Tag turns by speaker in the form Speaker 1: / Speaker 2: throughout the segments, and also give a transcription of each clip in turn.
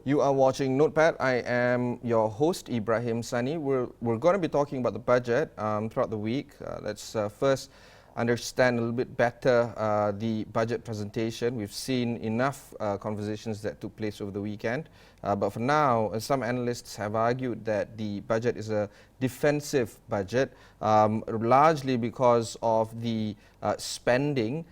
Speaker 1: You are watching Notepad. I am your host, Ibrahim Sani. We're going to be talking about the budget throughout the week. Let's first understand a little bit better the budget presentation. We've seen enough conversations that took place over the weekend. But for now, some analysts have argued that the budget is a defensive budget, largely because of the spending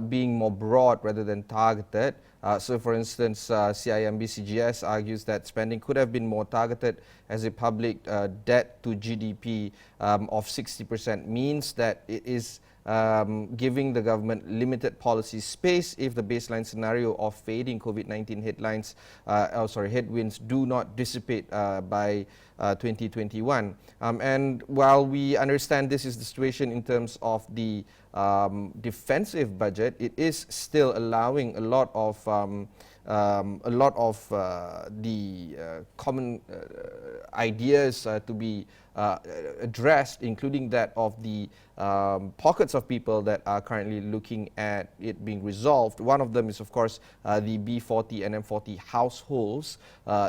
Speaker 1: being more broad rather than targeted. So, for instance, CIMB-CGS argues that spending could have been more targeted, as a public debt to GDP of 60% means that it is giving the government limited policy space if the baseline scenario of fading COVID-19 headwinds do not dissipate by 2021. And while we understand this is the situation in terms of the defensive budget, it is still allowing a lot of the common ideas to be addressed, including that of the pockets of people that are currently looking at it being resolved. One of them is, of course, the B40 and M40 households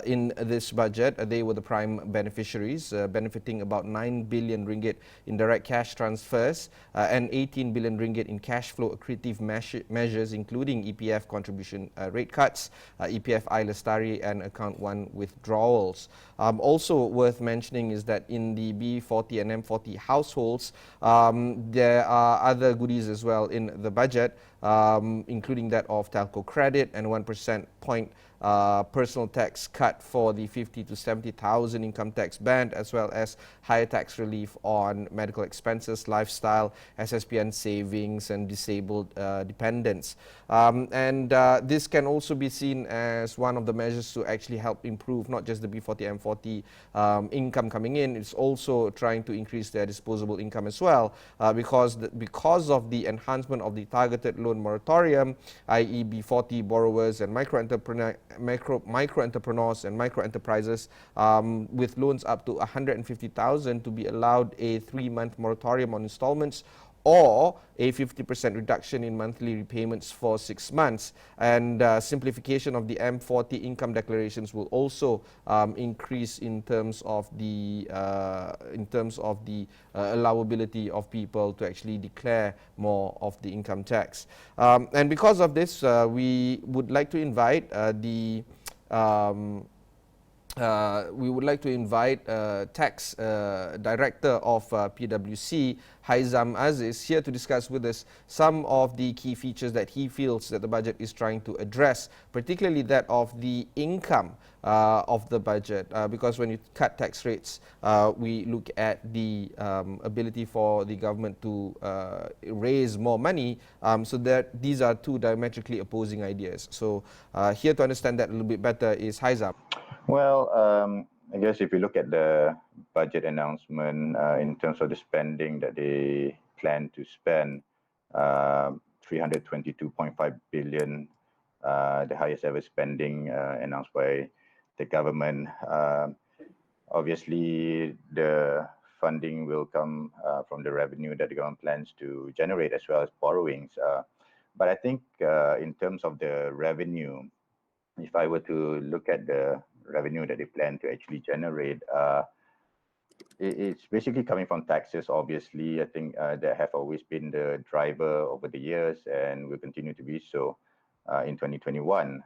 Speaker 1: in this budget. They were the prime beneficiaries, benefiting about 9 billion ringgit in direct cash transfers and 18 billion ringgit in cash flow accretive measures, including EPF contribution rate cuts, EPF I-Lestari and Account 1 withdrawals. Also worth mentioning is that in the B40 and M40 households, there are other goodies as well in the budget, including that of telco credit and 1% point personal tax cut for the 50 to 70,000 income tax band, as well as higher tax relief on medical expenses, lifestyle, SSPN savings and disabled dependents. This can also be seen as one of the measures to actually help improve not just the B40 M40 income coming in, it's also trying to increase their disposable income as well, because of the enhancement of the targeted loan moratorium, i.e. B40 borrowers and micro entrepreneurs and micro enterprises with loans up to 150,000 to be allowed a 3-month moratorium on installments or a 50% reduction in monthly repayments for 6 months. And simplification of the M40 income declarations will also increase in terms of the allowability of people to actually declare more of the income tax. And because of this, we would like to invite Tax Director of PwC, Haizam Aziz, here to discuss with us some of the key features that he feels that the budget is trying to address, particularly that of the income of the budget, because when you cut tax rates, we look at the ability for the government to raise more money, so that these are two diametrically opposing ideas. So here to understand that a little bit better is Haizam.
Speaker 2: Well, I guess if you look at the budget announcement in terms of the spending that they plan to spend, 322.5 billion, the highest ever spending announced by the government. Obviously, the funding will come from the revenue that the government plans to generate, as well as borrowings. But I think in terms of the revenue, if I were to look at the revenue that they plan to actually generate, it's basically coming from taxes. Obviously, I think that have always been the driver over the years and will continue to be so in 2021.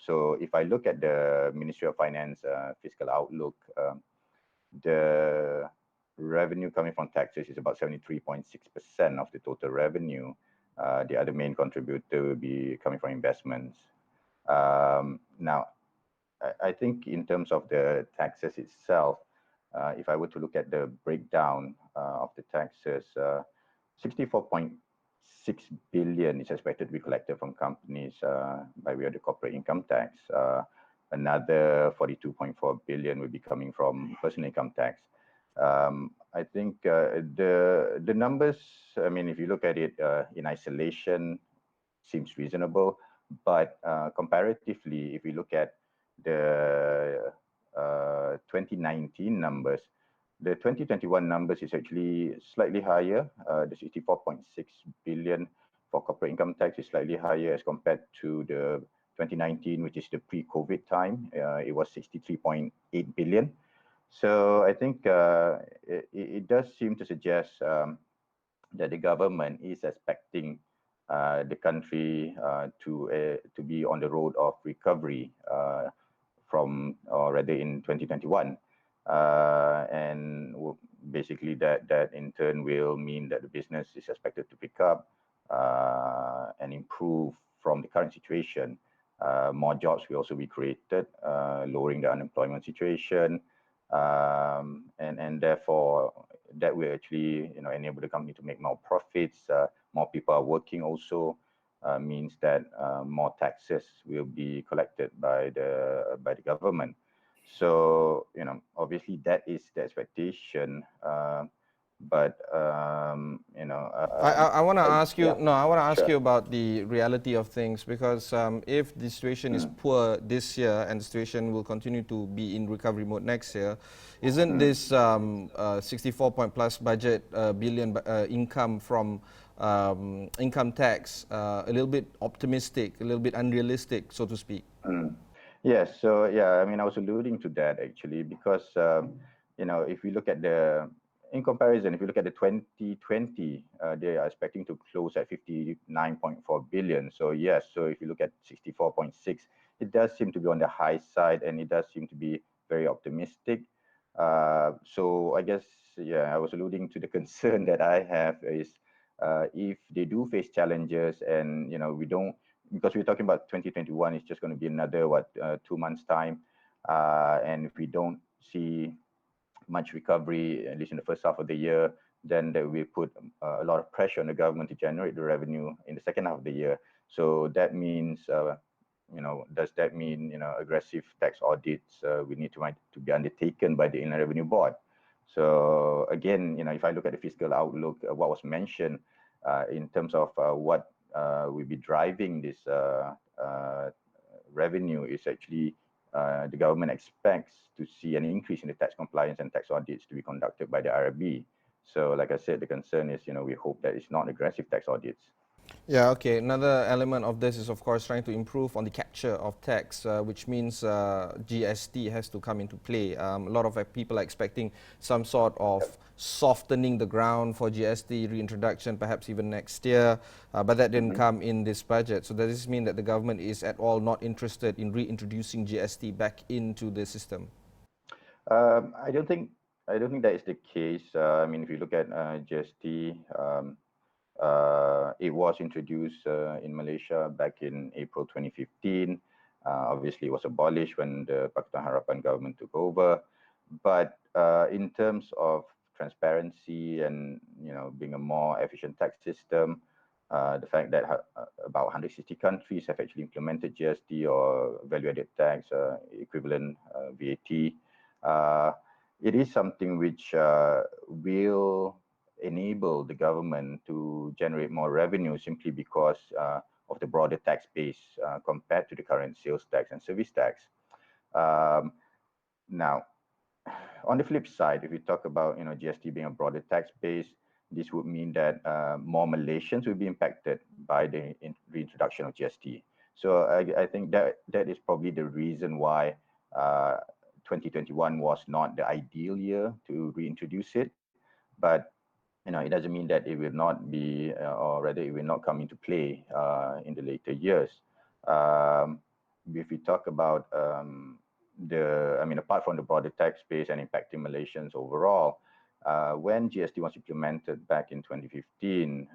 Speaker 2: So if I look at the Ministry of Finance fiscal outlook, the revenue coming from taxes is about 73.6% of the total revenue. The other main contributor will be coming from investments. Now, I think in terms of the taxes itself, if I were to look at the breakdown of the taxes, 64.6 billion is expected to be collected from companies by way of the corporate income tax. Another 42.4 billion will be coming from personal income tax. I think the numbers, I mean, if you look at it in isolation, seems reasonable, but comparatively, if we look at the 2019 numbers, the 2021 numbers is actually slightly higher. The 64.6 billion for corporate income tax is slightly higher as compared to the 2019, which is the pre-COVID time, it was 63.8 billion. So I think it does seem to suggest that the government is expecting the country to be on the road of recovery from, or rather in 2021. And basically that in turn will mean that the business is expected to pick up and improve from the current situation. More jobs will also be created, lowering the unemployment situation, and therefore that will actually enable the company to make more profits. More people are working also. Means that more taxes will be collected by the government. So obviously that is the expectation, but
Speaker 1: I want to ask you.
Speaker 2: yeah,
Speaker 1: No, I want to ask
Speaker 2: sure.
Speaker 1: you about the reality of things, because if the situation is poor this year and the situation will continue to be in recovery mode next year, isn't this 64 point plus budget billion income from income tax a little bit optimistic, a little bit unrealistic, so to speak?
Speaker 2: Yes, so yeah, I mean, I was alluding to that actually because if we look at in comparison, if you look at the 2020, they are expecting to close at 59.4 billion. So yes, so if you look at 64.6, it does seem to be on the high side, and it does seem to be very optimistic. So I guess, yeah, I was alluding to the concern that I have is if they do face challenges, and we don't, because we're talking about 2021, it's just going to be another 2 months time, and if we don't see much recovery, at least in the first half of the year, then that will put a lot of pressure on the government to generate the revenue in the second half of the year. So that means, does that mean aggressive tax audits we need to be undertaken by the Inland Revenue Board? So again, if I look at the fiscal outlook, what was mentioned in terms of what will be driving this revenue is actually the government expects to see an increase in the tax compliance and tax audits to be conducted by the IRB. So like I said, the concern is, we hope that it's not aggressive tax audits.
Speaker 1: Yeah, okay. Another element of this is, of course, trying to improve on the capture of tax, which means GST has to come into play. A lot of people are expecting some sort of softening the ground for GST reintroduction, perhaps even next year, but that didn't come in this budget. So does this mean that the government is at all not interested in reintroducing GST back into the system?
Speaker 2: I don't think that is the case. I mean, if you look at GST, it was introduced in Malaysia back in April 2015. Obviously, it was abolished when the Pakatan Harapan government took over. But in terms of transparency and being a more efficient tax system, the fact that about 160 countries have actually implemented GST, or value-added tax equivalent VAT, it is something which will enable the government to generate more revenue simply because of the broader tax base compared to the current sales tax and service tax. Now, on the flip side, if we talk about GST being a broader tax base, this would mean that more Malaysians will be impacted by the reintroduction of GST. So I think that is probably the reason why 2021 was not the ideal year to reintroduce it. But it doesn't mean that it will not be, or rather it will not come into play in the later years. If we talk about apart from the broader tax base and impacting Malaysians overall, when GST was implemented back in 2015,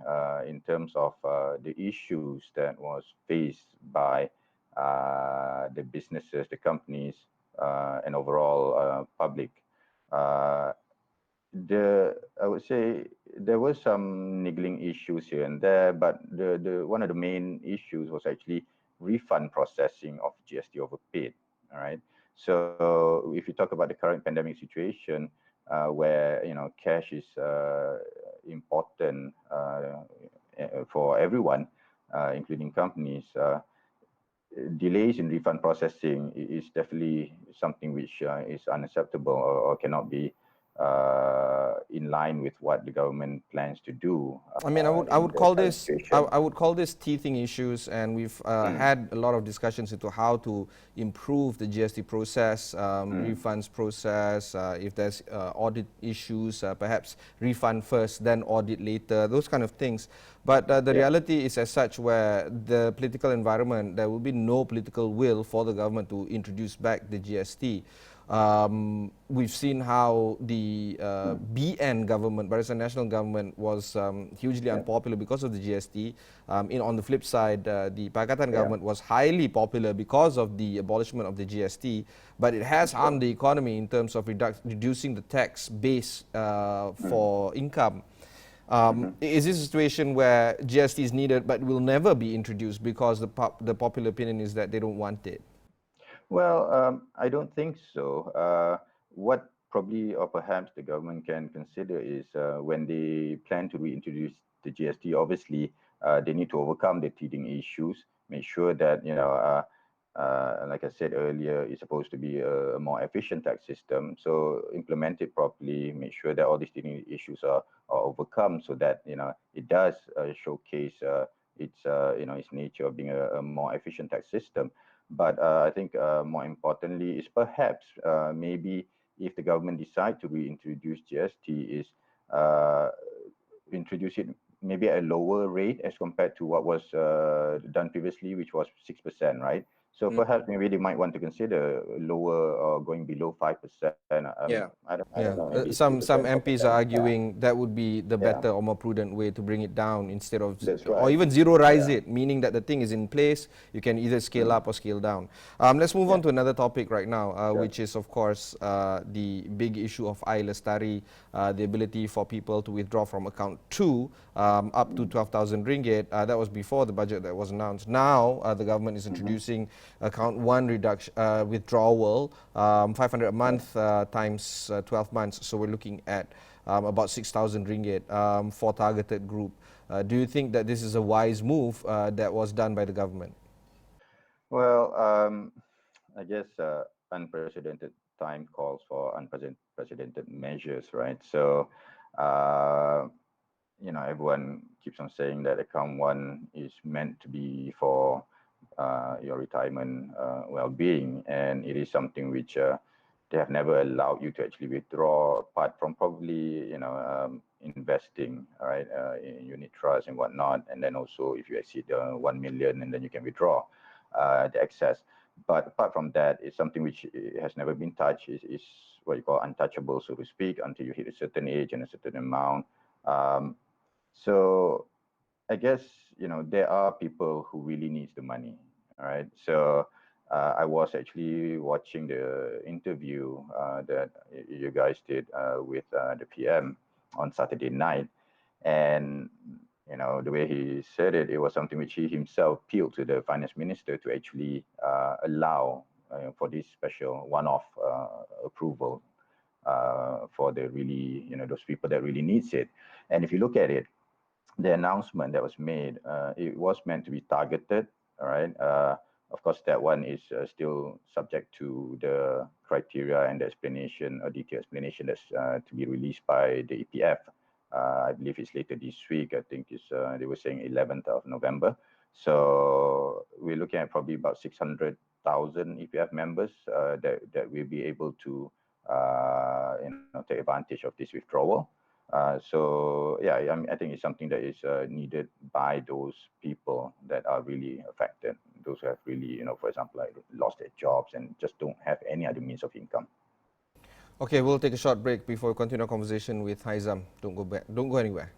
Speaker 2: in terms of the issues that was faced by the businesses, the companies, and overall public, I would say there were some niggling issues here and there, but the one of the main issues was actually refund processing of GST overpaid. All right. So if you talk about the current pandemic situation, where cash is important for everyone, including companies, delays in refund processing is definitely something which is unacceptable, or cannot be in line with what the government plans to do.
Speaker 1: I mean, I
Speaker 2: in
Speaker 1: would
Speaker 2: the
Speaker 1: call
Speaker 2: current
Speaker 1: this
Speaker 2: situation.
Speaker 1: I would call this teething issues, and we've had a lot of discussions into how to improve the GST process, refunds process. If there's audit issues, perhaps refund first, then audit later. Those kind of things. But the reality is as such, where the political environment, there will be no political will for the government to introduce back the GST. We've seen how the BN government, Barisan National Government, was hugely unpopular because of the GST. On the flip side, the Pakatan government was highly popular because of the abolishment of the GST, but it has harmed the economy in terms of reducing the tax base for income. Is this a situation where GST is needed but will never be introduced because the popular opinion is that they don't want it?
Speaker 2: Well, I don't think so. What probably or perhaps the government can consider is when they plan to reintroduce the GST, obviously they need to overcome the teething issues, make sure that, like I said earlier, it's supposed to be a more efficient tax system. So implement it properly, make sure that all these teething issues are overcome so that, it does showcase its nature of being a more efficient tax system. But I think more importantly is perhaps maybe if the government decide to reintroduce GST is introduce it maybe at a lower rate as compared to what was done previously, which was 6%, right? So perhaps maybe they might want to consider lower or going below 5%. I don't know, maybe
Speaker 1: Some
Speaker 2: 3%,
Speaker 1: MPs
Speaker 2: 4%.
Speaker 1: are arguing that would be the
Speaker 2: Yeah.
Speaker 1: better or more prudent way to bring it down instead of,
Speaker 2: That's
Speaker 1: or
Speaker 2: right.
Speaker 1: even zero rise
Speaker 2: Yeah.
Speaker 1: it, meaning that the thing is in place. You can either scale up or scale down. Let's move on to another topic right now,
Speaker 2: Sure.
Speaker 1: which is of course the big issue of Lestari, the ability for people to withdraw from account 2 up to 12,000 ringgit. That was before the budget that was announced. Now the government is introducing account 1 reduction withdrawal, 500 a month times 12 months. So we're looking at about 6,000 ringgit for targeted group. Do you think that this is a wise move that was done by the government?
Speaker 2: Well, I guess unprecedented time calls for unprecedented measures, right? So, everyone keeps on saying that account 1 is meant to be for your retirement well-being, and it is something which they have never allowed you to actually withdraw, apart from probably investing, right, in unit trust and whatnot, and then also if you exceed 1 million, and then you can withdraw the excess. But apart from that, it's something which has never been touched. Is what you call untouchable, so to speak, until you hit a certain age and a certain amount. So I guess there are people who really needs the money. All right. So I was actually watching the interview that you guys did with the PM on Saturday night, and the way he said it, it was something which he himself appealed to the finance minister to actually allow for this special one-off approval for the really those people that really needs it. And if you look at it, the announcement that was made, it was meant to be targeted, all right? Of course, that one is still subject to the criteria and the explanation or detailed explanation that's to be released by the EPF. I believe it's later this week. I think it's they were saying 11th of November. So we're looking at probably about 600,000 EPF members that will be able to take advantage of this withdrawal. So yeah, I think it's something that is needed by those people that are really affected. Those who have really, for example, like lost their jobs and just don't have any other means of income.
Speaker 1: Okay, we'll take a short break before we continue our conversation with Haizam. Don't go back. Don't go anywhere.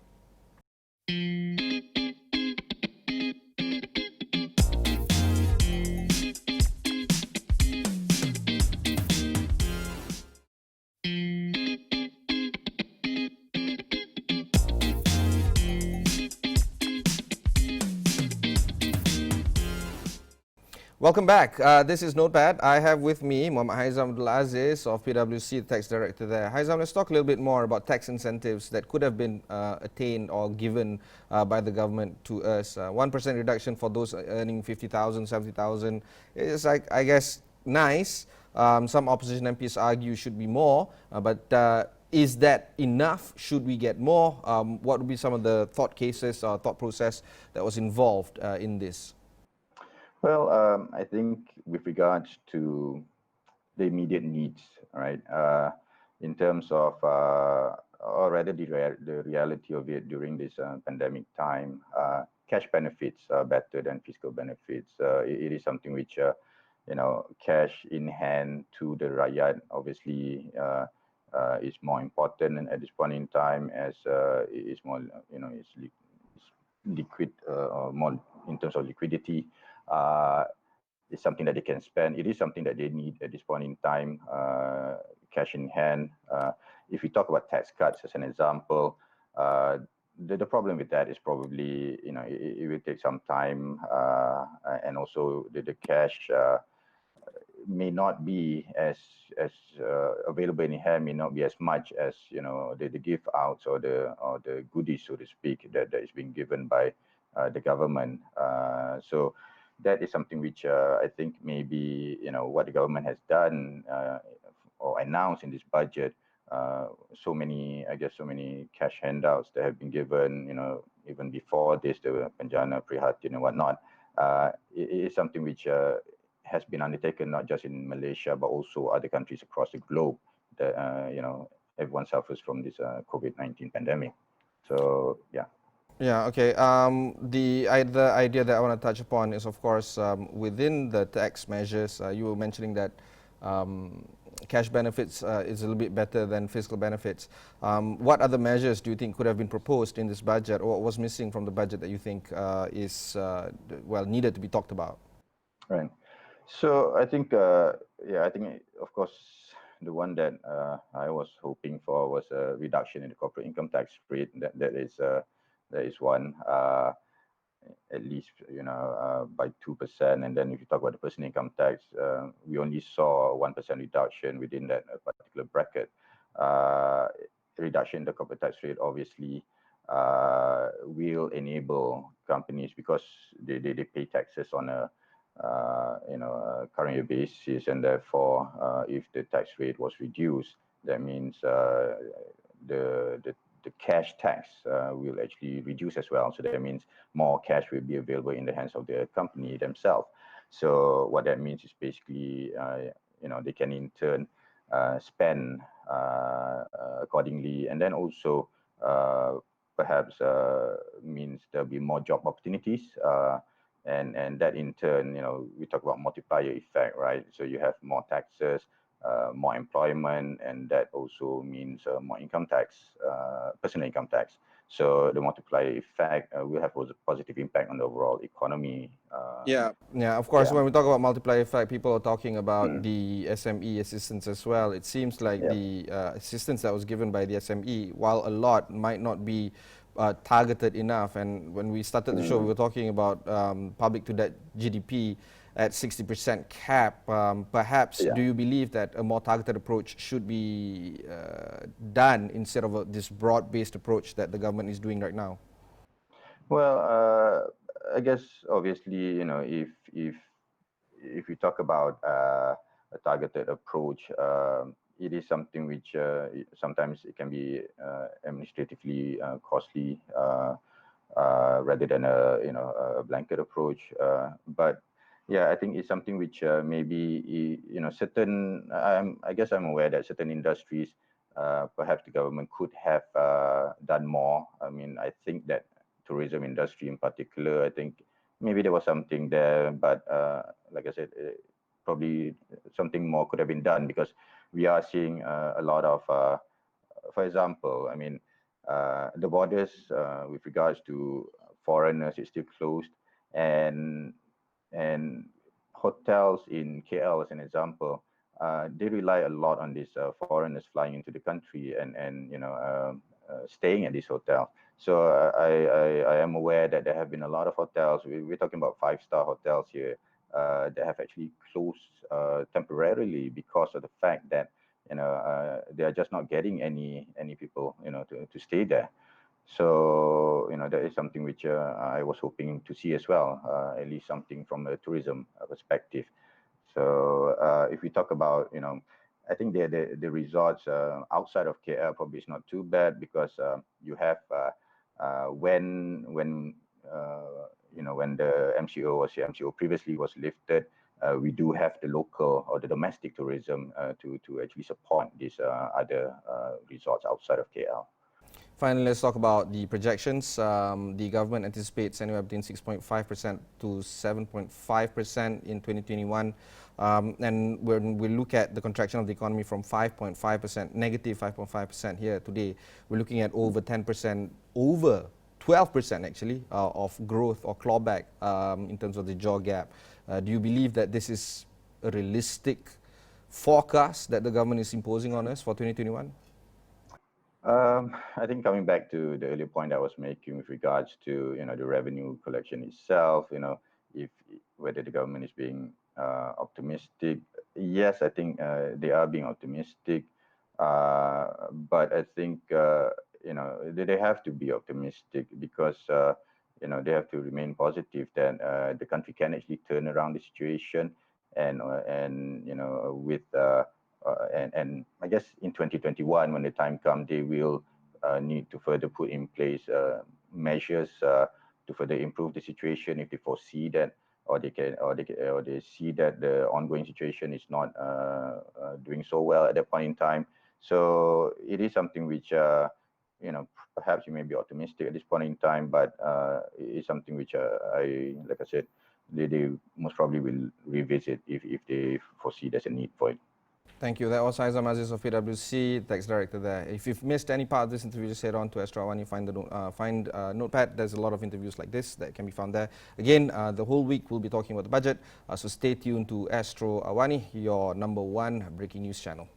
Speaker 1: Welcome back. This is Notepad. I have with me Muhammad Haizam Aziz of PwC, the tax director there. Haizam, let's talk a little bit more about tax incentives that could have been attained or given by the government to us. 1% reduction for those earning 50,000, 70,000 is, I guess, nice. Some opposition MPs argue should be more, but is that enough? Should we get more? What would be some of the thought cases or thought process that was involved in this?
Speaker 2: Well, I think with regards to the immediate needs, right? In terms of, or rather the reality of it during this pandemic time, cash benefits are better than fiscal benefits. It is something which, cash in hand to the rakyat obviously is more important, and at this point in time, as it's more, it's liquid or more in terms of liquidity. It's something that they can spend. It is something that they need at this point in time, cash in hand. If we talk about tax cuts as an example, the problem with that is probably, it will take some time, and also the cash may not be as available in hand, may not be as much as the gift outs or the goodies, so to speak, that is being given by the government. So that is something which I think maybe what the government has done or announced in this budget. So many cash handouts that have been given, even before this, the Penjana, Prihatin, and whatnot. It is something which has been undertaken not just in Malaysia but also other countries across the globe. That everyone suffers from this COVID-19 pandemic. So yeah.
Speaker 1: Yeah, okay. The idea that I want to touch upon is, of course, within the tax measures, you were mentioning that cash benefits is a little bit better than fiscal benefits. What other measures do you think could have been proposed in this budget, or what was missing from the budget that you think is, needed to be talked about?
Speaker 2: Right. So I think, I think, of course, the one that I was hoping for was a reduction in the corporate income tax rate. That is one, at least by 2%. And then if you talk about the personal income tax, we only saw 1% reduction within that particular bracket. Reduction in the corporate tax rate obviously will enable companies, because they pay taxes on a current year basis, and therefore, if the tax rate was reduced, that means the cash tax will actually reduce as well. So that means more cash will be available in the hands of the company themselves. So what that means is basically, they can in turn spend accordingly, and then also perhaps means there'll be more job opportunities. And that in turn, we talk about multiplier effect, right? So you have more taxes, more employment, and that also means more income tax, personal income tax. So the multiplier effect will have a positive impact on the overall economy.
Speaker 1: Yeah, of course, when we talk about multiplier effect, people are talking about the SME assistance as well. It seems like the assistance that was given by the SME, while a lot, might not be targeted enough. And when we started the show, we were talking about public to debt GDP at 60% cap. Perhaps, do you believe that a more targeted approach should be done instead of this broad-based approach that the government is doing right now?
Speaker 2: Well, I guess obviously, if we talk about a targeted approach, it is something which sometimes it can be administratively costly rather than a blanket approach. But yeah, I think it's something which maybe certain. I guess I'm aware that certain industries, perhaps the government could have done more. I mean, I think that tourism industry in particular, I think maybe there was something there, but like I said, probably something more could have been done, because we are seeing a lot of, for example, I mean, the borders with regards to foreigners is still closed, and hotels in KL, as an example, they rely a lot on these foreigners flying into the country and staying at this hotel. So I am aware that there have been a lot of hotels. We're talking about 5-star hotels here that have actually closed temporarily because of the fact that they are just not getting any people to stay there. So that is something which I was hoping to see as well, at least something from a tourism perspective. So if we talk about I think the results outside of KL probably is not too bad because you have when when the MCO or CMCO previously was lifted, we do have the local or the domestic tourism to actually support these other resorts outside of KL.
Speaker 1: Finally, let's talk about the projections. The government anticipates anywhere between 6.5% to 7.5% in 2021. And when we look at the contraction of the economy from 5.5%, negative 5.5% here today, we're looking at over 10%, over 12% actually, of growth or clawback in terms of the jaw gap. Do you believe that this is a realistic forecast that the government is imposing on us for 2021?
Speaker 2: I think coming back to the earlier point I was making with regards to the revenue collection itself, if whether the government is being optimistic, yes, I think they are being optimistic, but I think they have to be optimistic because they have to remain positive that the country can actually turn around the situation and with and I guess in 2021, when the time comes, they will need to further put in place measures to further improve the situation if they foresee that, or they see that the ongoing situation is not doing so well at that point in time. So it is something which perhaps you may be optimistic at this point in time, but it is something which like I said, they most probably will revisit if they foresee there's a need for it.
Speaker 1: Thank you. That was Haizam Aziz of PwC, Tax Director there. If you've missed any part of this interview, just head on to Astro AWANI, find Notepad. There's a lot of interviews like this that can be found there. Again, the whole week we'll be talking about the budget, so stay tuned to Astro AWANI, your #1 breaking news channel.